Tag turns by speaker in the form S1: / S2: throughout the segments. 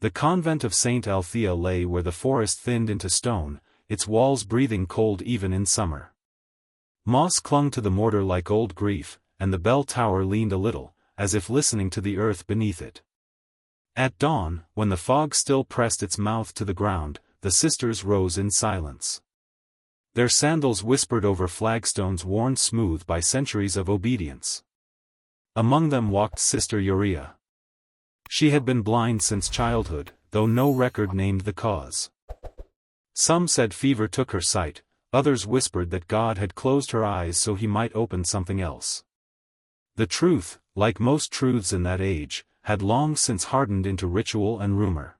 S1: The convent of St. Althea lay where the forest thinned into stone, its walls breathing cold even in summer. Moss clung to the mortar like old grief, and the bell tower leaned a little, as if listening to the earth beneath it. At dawn, when the fog still pressed its mouth to the ground, the sisters rose in silence. Their sandals whispered over flagstones worn smooth by centuries of obedience. Among them walked Sister Uriah. She had been blind since childhood, though no record named the cause. Some said fever took her sight, others whispered that God had closed her eyes so he might open something else. The truth, like most truths in that age, had long since hardened into ritual and rumor.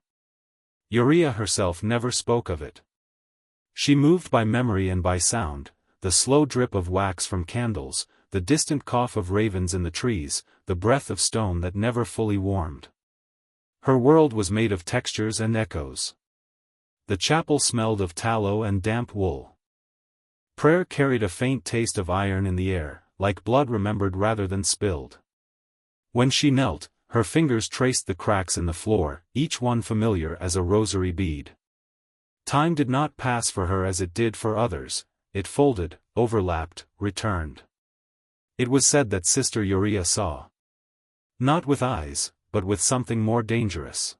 S1: Uriah herself never spoke of it. She moved by memory and by sound, the slow drip of wax from candles, the distant cough of ravens in the trees, the breath of stone that never fully warmed. Her world was made of textures and echoes. The chapel smelled of tallow and damp wool. Prayer carried a faint taste of iron in the air, like blood remembered rather than spilled. When she knelt, her fingers traced the cracks in the floor, each one familiar as a rosary bead. Time did not pass for her as it did for others, it folded, overlapped, returned. It was said that Sister Uriah saw. Not with eyes, but with something more dangerous.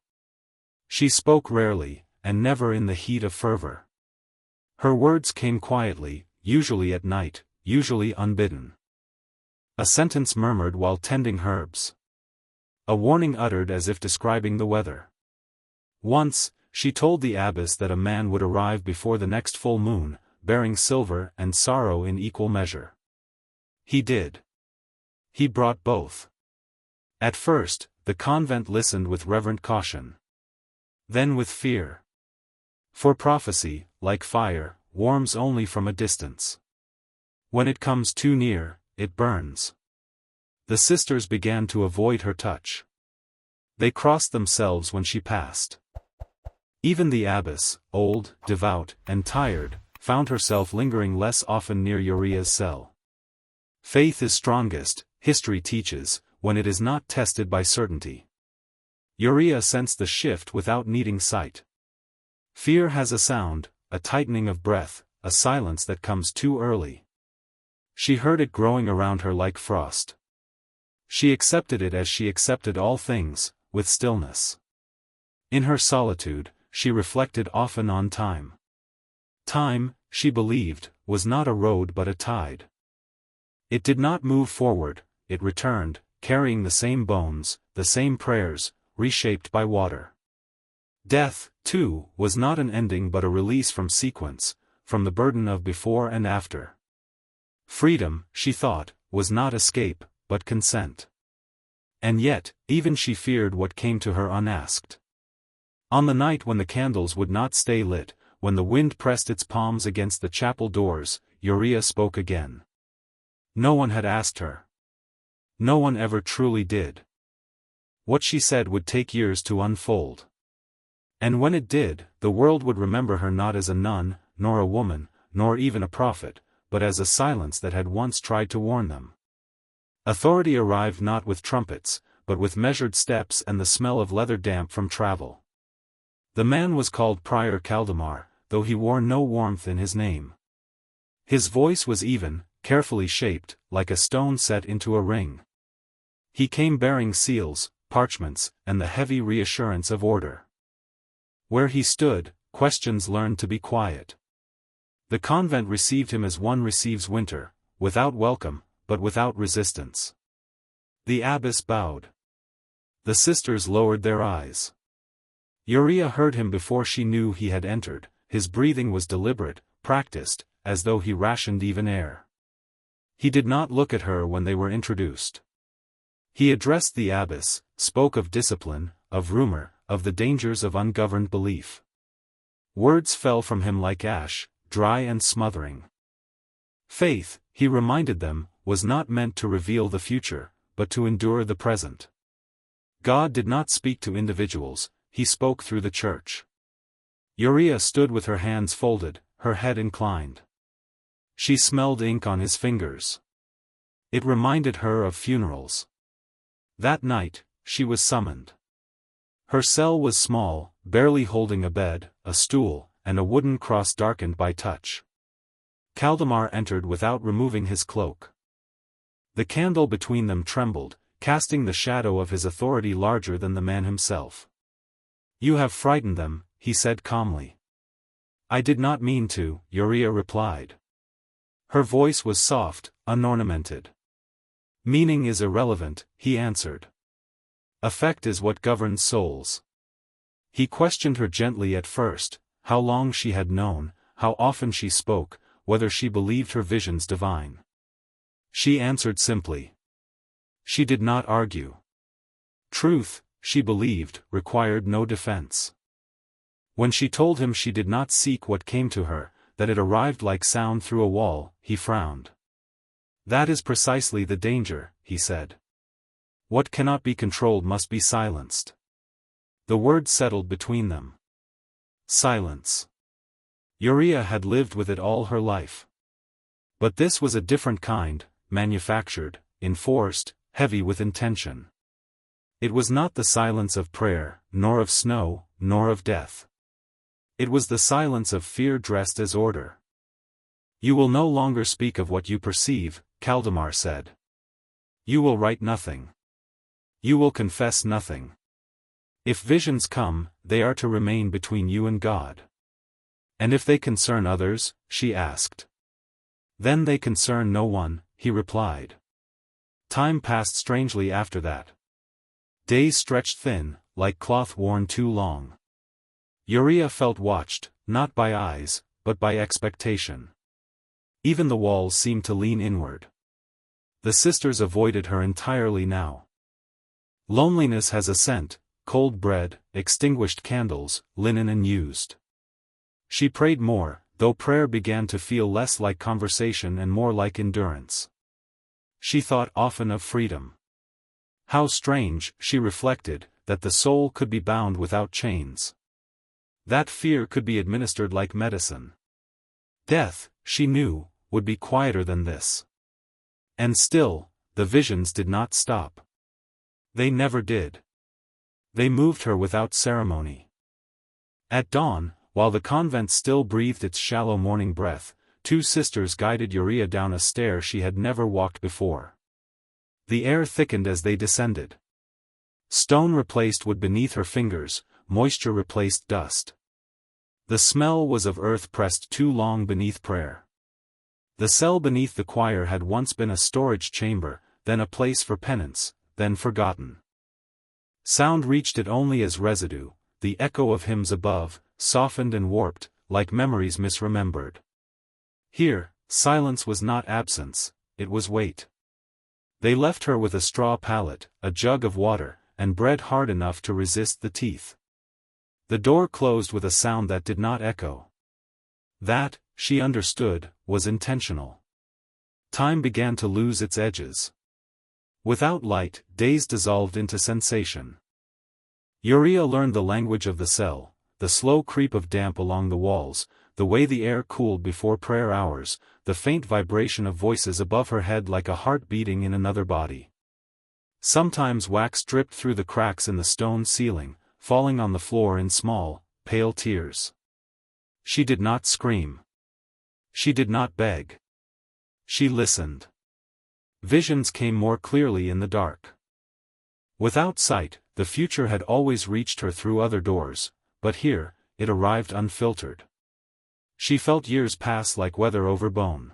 S1: She spoke rarely, and never in the heat of fervor. Her words came quietly, usually at night, usually unbidden. A sentence murmured while tending herbs. A warning uttered as if describing the weather. Once, she told the abbess that a man would arrive before the next full moon, bearing silver and sorrow in equal measure. He did. He brought both. At first, the convent listened with reverent caution. Then with fear. For prophecy, like fire, warms only from a distance. When it comes too near, it burns. The sisters began to avoid her touch. They crossed themselves when she passed. Even the abbess, old, devout, and tired, found herself lingering less often near Uriah's cell. Faith is strongest, history teaches, when it is not tested by certainty. Uriah sensed the shift without needing sight. Fear has a sound, a tightening of breath, a silence that comes too early. She heard it growing around her like frost. She accepted it as she accepted all things, with stillness. In her solitude, she reflected often on time. Time, she believed, was not a road but a tide. It did not move forward, it returned, carrying the same bones, the same prayers, reshaped by water. Death, too, was not an ending but a release from sequence, from the burden of before and after. Freedom, she thought, was not escape, but consent. And yet, even she feared what came to her unasked. On the night when the candles would not stay lit, when the wind pressed its palms against the chapel doors, Uriah spoke again. No one had asked her. No one ever truly did. What she said would take years to unfold. And when it did, the world would remember her not as a nun, nor a woman, nor even a prophet, but as a silence that had once tried to warn them. Authority arrived not with trumpets, but with measured steps and the smell of leather damp from travel. The man was called Prior Caldemar, though he wore no warmth in his name. His voice was even, carefully shaped, like a stone set into a ring. He came bearing seals, parchments, and the heavy reassurance of order. Where he stood, questions learned to be quiet. The convent received him as one receives winter, without welcome, but without resistance. The abbess bowed. The sisters lowered their eyes. Uriah heard him before she knew he had entered. His breathing was deliberate, practiced, as though he rationed even air. He did not look at her when they were introduced. He addressed the abbess, spoke of discipline, of rumor, of the dangers of ungoverned belief. Words fell from him like ash, dry and smothering. Faith, he reminded them, was not meant to reveal the future, but to endure the present. God did not speak to individuals, he spoke through the church. Uriah stood with her hands folded, her head inclined. She smelled ink on his fingers. It reminded her of funerals. That night, she was summoned. Her cell was small, barely holding a bed, a stool, and a wooden cross darkened by touch. Kaldemar entered without removing his cloak. The candle between them trembled, casting the shadow of his authority larger than the man himself. "You have frightened them," he said calmly. "I did not mean to," Uriah replied. Her voice was soft, unornamented. "Meaning is irrelevant," he answered. "Effect is what governs souls." He questioned her gently at first, how long she had known, how often she spoke, whether she believed her visions divine. She answered simply. She did not argue. Truth, she believed, required no defense. When she told him she did not seek what came to her, that it arrived like sound through a wall, he frowned. "That is precisely the danger," he said. "What cannot be controlled must be silenced." The word settled between them. Silence. Uriah had lived with it all her life. But this was a different kind, manufactured, enforced, heavy with intention. It was not the silence of prayer, nor of snow, nor of death. It was the silence of fear dressed as order. "You will no longer speak of what you perceive," Kaldemar said. "You will write nothing. You will confess nothing. If visions come, they are to remain between you and God." "And if they concern others?" she asked. "Then they concern no one," he replied. Time passed strangely after that. Days stretched thin, like cloth worn too long. Uriah felt watched, not by eyes, but by expectation. Even the walls seemed to lean inward. The sisters avoided her entirely now. Loneliness has a scent: cold bread, extinguished candles, linen unused. She prayed more, though prayer began to feel less like conversation and more like endurance. She thought often of freedom. How strange, she reflected, that the soul could be bound without chains. That fear could be administered like medicine. Death, she knew, would be quieter than this. And still, the visions did not stop. They never did. They moved her without ceremony. At dawn, while the convent still breathed its shallow morning breath, two sisters guided Uriah down a stair she had never walked before. The air thickened as they descended. Stone replaced wood beneath her fingers, moisture replaced dust. The smell was of earth pressed too long beneath prayer. The cell beneath the choir had once been a storage chamber, then a place for penance, then forgotten. Sound reached it only as residue, the echo of hymns above, softened and warped, like memories misremembered. Here, silence was not absence, it was weight. They left her with a straw pallet, a jug of water, and bread hard enough to resist the teeth. The door closed with a sound that did not echo. That, she understood, was intentional. Time began to lose its edges. Without light, days dissolved into sensation. Uriah learned the language of the cell, the slow creep of damp along the walls, the way the air cooled before prayer hours, the faint vibration of voices above her head like a heart beating in another body. Sometimes wax dripped through the cracks in the stone ceiling, falling on the floor in small, pale tears. She did not scream. She did not beg. She listened. Visions came more clearly in the dark. Without sight, the future had always reached her through other doors, but here, it arrived unfiltered. She felt years pass like weather over bone.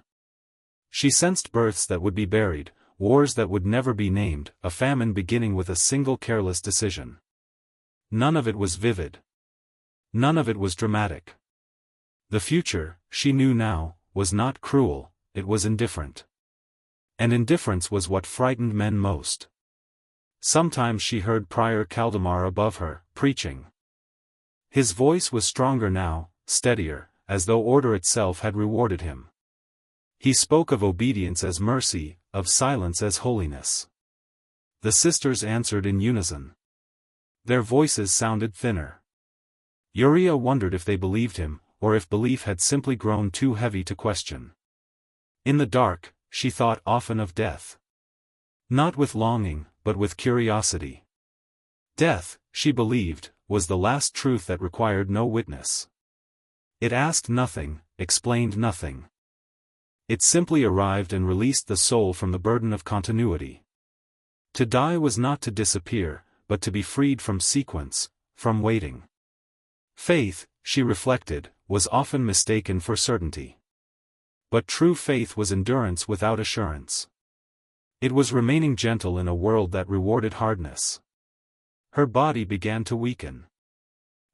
S1: She sensed births that would be buried, wars that would never be named, a famine beginning with a single careless decision. None of it was vivid. None of it was dramatic. The future, she knew now, was not cruel, it was indifferent. And indifference was what frightened men most. Sometimes she heard Prior Kaldemar above her, preaching. His voice was stronger now, steadier, as though order itself had rewarded him. He spoke of obedience as mercy, of silence as holiness. The sisters answered in unison. Their voices sounded thinner. Uriah wondered if they believed him, or if belief had simply grown too heavy to question. In the dark, she thought often of death. Not with longing, but with curiosity. Death, she believed, was the last truth that required no witness. It asked nothing, explained nothing. It simply arrived and released the soul from the burden of continuity. To die was not to disappear, but to be freed from sequence, from waiting. Faith, she reflected, was often mistaken for certainty. But true faith was endurance without assurance. It was remaining gentle in a world that rewarded hardness. Her body began to weaken.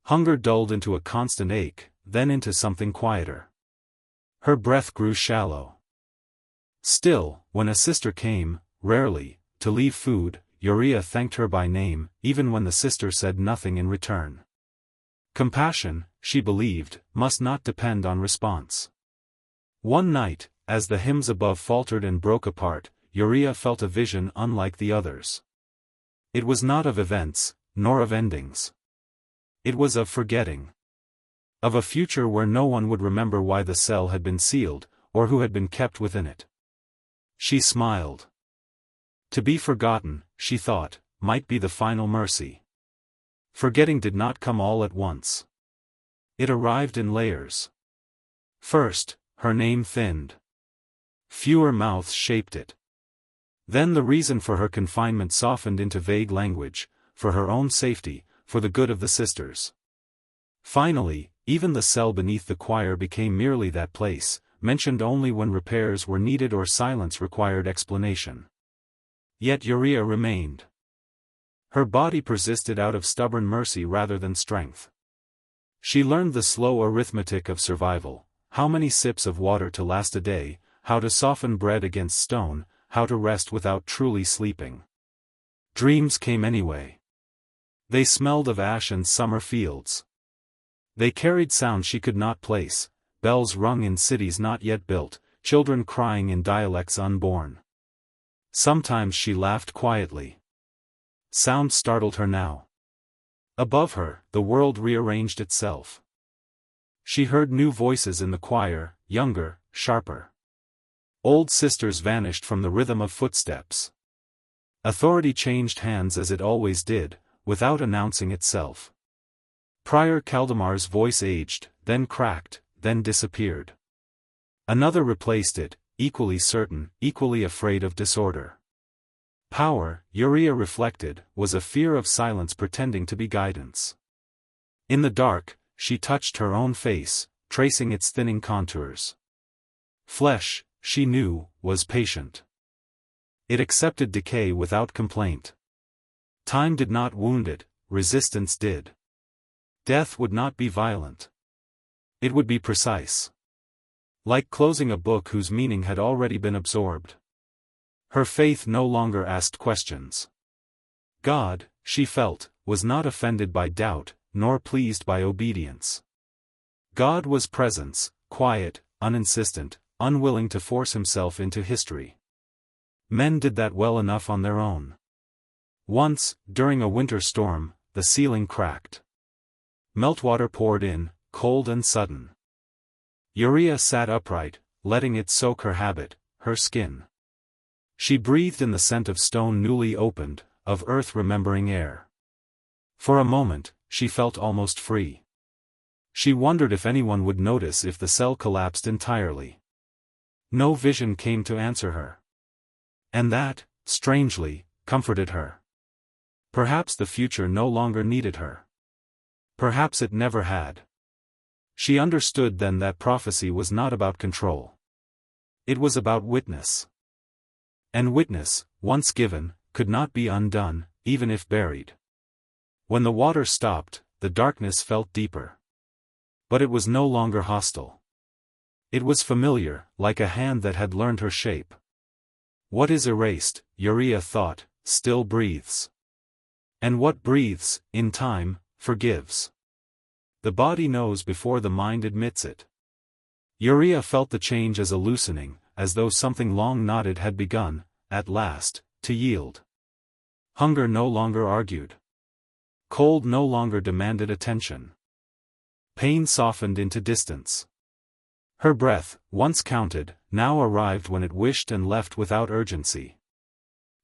S1: Hunger dulled into a constant ache, then into something quieter. Her breath grew shallow. Still, when a sister came, rarely, to leave food, Uriah thanked her by name, even when the sister said nothing in return. Compassion, she believed, must not depend on response. One night, as the hymns above faltered and broke apart, Uriah felt a vision unlike the others. It was not of events, nor of endings. It was of forgetting. Of a future where no one would remember why the cell had been sealed, or who had been kept within it. She smiled. To be forgotten, she thought, might be the final mercy. Forgetting did not come all at once. It arrived in layers. First, her name thinned. Fewer mouths shaped it. Then the reason for her confinement softened into vague language, for her own safety, for the good of the sisters. Finally, even the cell beneath the choir became merely that place, mentioned only when repairs were needed or silence required explanation. Yet Uriah remained. Her body persisted out of stubborn mercy rather than strength. She learned the slow arithmetic of survival, how many sips of water to last a day, how to soften bread against stone, how to rest without truly sleeping. Dreams came anyway. They smelled of ash and summer fields. They carried sounds she could not place, bells rung in cities not yet built, children crying in dialects unborn. Sometimes she laughed quietly. Sound startled her now. Above her, the world rearranged itself. She heard new voices in the choir, younger, sharper. Old sisters vanished from the rhythm of footsteps. Authority changed hands as it always did, without announcing itself. Prior Caldemar's voice aged, then cracked, then disappeared. Another replaced it, equally certain, equally afraid of disorder. Power, Uriah reflected, was a fear of silence pretending to be guidance. In the dark, she touched her own face, tracing its thinning contours. Flesh, she knew, was patient. It accepted decay without complaint. Time did not wound it, resistance did. Death would not be violent. It would be precise. Like closing a book whose meaning had already been absorbed. Her faith no longer asked questions. God, she felt, was not offended by doubt, nor pleased by obedience. God was presence, quiet, uninsistent, unwilling to force himself into history. Men did that well enough on their own. Once, during a winter storm, the ceiling cracked. Meltwater poured in, cold and sudden. Uriah sat upright, letting it soak her habit, her skin. She breathed in the scent of stone newly opened, of earth remembering air. For a moment, she felt almost free. She wondered if anyone would notice if the cell collapsed entirely. No vision came to answer her. And that, strangely, comforted her. Perhaps the future no longer needed her. Perhaps it never had. She understood then that prophecy was not about control. It was about witness. And witness, once given, could not be undone, even if buried. When the water stopped, the darkness felt deeper. But it was no longer hostile. It was familiar, like a hand that had learned her shape. What is erased, Uriah thought, still breathes. And what breathes, in time, forgives. The body knows before the mind admits it. Uriah felt the change as a loosening, as though something long knotted had begun, at last, to yield. Hunger no longer argued. Cold no longer demanded attention. Pain softened into distance. Her breath, once counted, now arrived when it wished and left without urgency.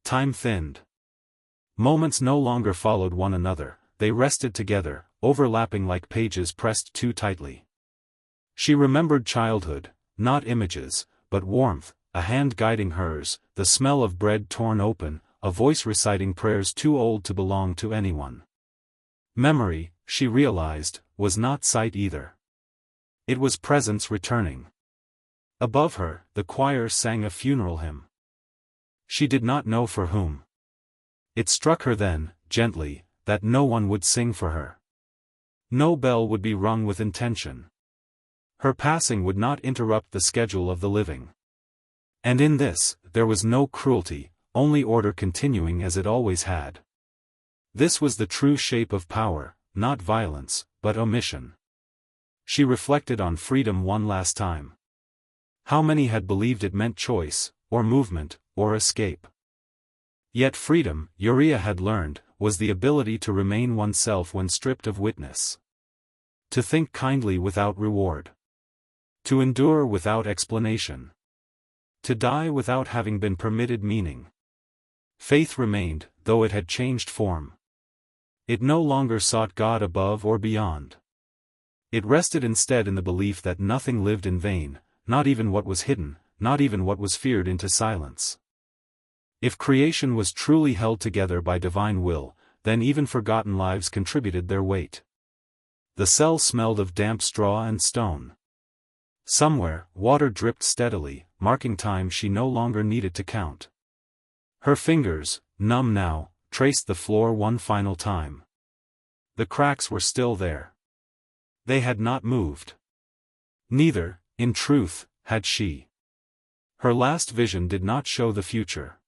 S1: Time thinned. Moments no longer followed one another, they rested together, overlapping like pages pressed too tightly. She remembered childhood, not images, but warmth, a hand guiding hers, the smell of bread torn open, a voice reciting prayers too old to belong to anyone. Memory, she realized, was not sight either. It was presence returning. Above her, the choir sang a funeral hymn. She did not know for whom. It struck her then, gently, that no one would sing for her. No bell would be rung with intention. Her passing would not interrupt the schedule of the living. And in this, there was no cruelty, only order continuing as it always had. This was the true shape of power, not violence, but omission. She reflected on freedom one last time. How many had believed it meant choice, or movement, or escape? Yet freedom, Uriah had learned, was the ability to remain oneself when stripped of witness. To think kindly without reward. To endure without explanation. To die without having been permitted meaning. Faith remained, though it had changed form. It no longer sought God above or beyond. It rested instead in the belief that nothing lived in vain, not even what was hidden, not even what was feared into silence. If creation was truly held together by divine will, then even forgotten lives contributed their weight. The cell smelled of damp straw and stone. Somewhere, water dripped steadily, marking time she no longer needed to count. Her fingers, numb now, traced the floor one final time. The cracks were still there. They had not moved. Neither, in truth, had she. Her last vision did not show the future.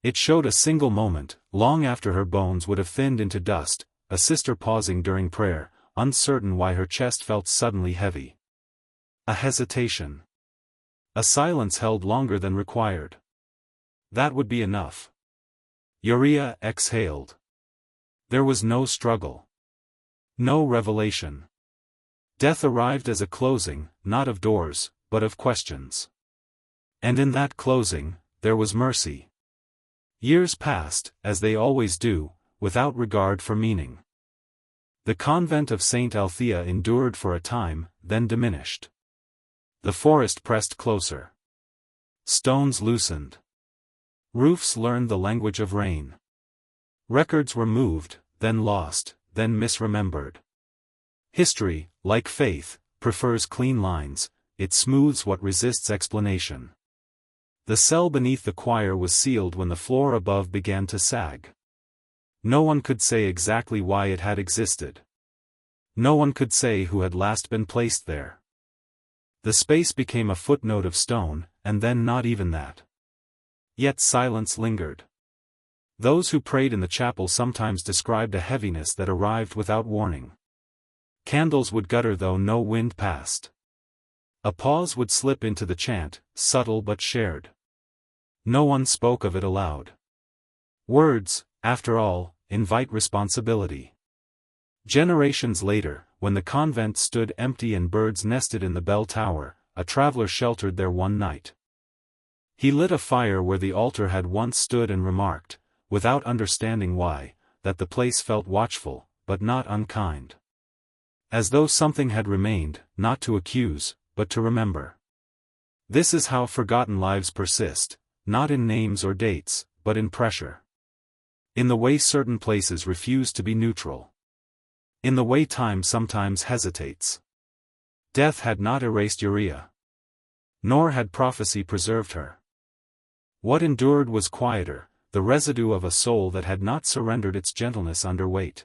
S1: It showed a single moment, long after her bones would have thinned into dust, a sister pausing during prayer, uncertain why her chest felt suddenly heavy. A hesitation. A silence held longer than required. That would be enough. Uriah exhaled. There was no struggle. No revelation. Death arrived as a closing, not of doors, but of questions. And in that closing, there was mercy. Years passed, as they always do, without regard for meaning. The convent of St. Althea endured for a time, then diminished. The forest pressed closer. Stones loosened. Roofs learned the language of rain. Records were moved, then lost, then misremembered. History, like faith, prefers clean lines, it smooths what resists explanation. The cell beneath the choir was sealed when the floor above began to sag. No one could say exactly why it had existed. No one could say who had last been placed there. The space became a footnote of stone, and then not even that. Yet silence lingered. Those who prayed in the chapel sometimes described a heaviness that arrived without warning. Candles would gutter though no wind passed. A pause would slip into the chant, subtle but shared. No one spoke of it aloud. Words, after all, invite responsibility. Generations later, when the convent stood empty and birds nested in the bell tower, a traveler sheltered there one night. He lit a fire where the altar had once stood and remarked, without understanding why, that the place felt watchful, but not unkind. As though something had remained, not to accuse, but to remember. This is how forgotten lives persist, not in names or dates, but in pressure. In the way certain places refuse to be neutral. In the way time sometimes hesitates. Death had not erased Uriah. Nor had prophecy preserved her. What endured was quieter, the residue of a soul that had not surrendered its gentleness under weight.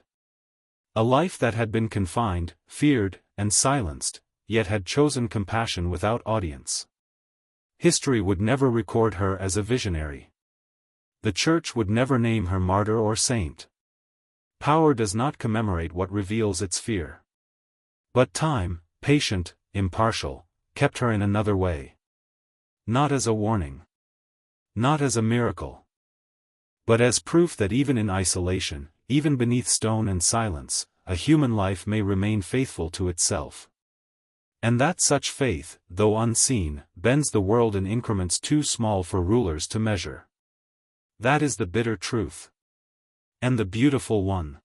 S1: A life that had been confined, feared, and silenced, yet had chosen compassion without audience. History would never record her as a visionary. The Church would never name her martyr or saint. Power does not commemorate what reveals its fear. But time, patient, impartial, kept her in another way. Not as a warning. Not as a miracle. But as proof that even in isolation, even beneath stone and silence, a human life may remain faithful to itself. And that such faith, though unseen, bends the world in increments too small for rulers to measure. That is the bitter truth. And the beautiful one.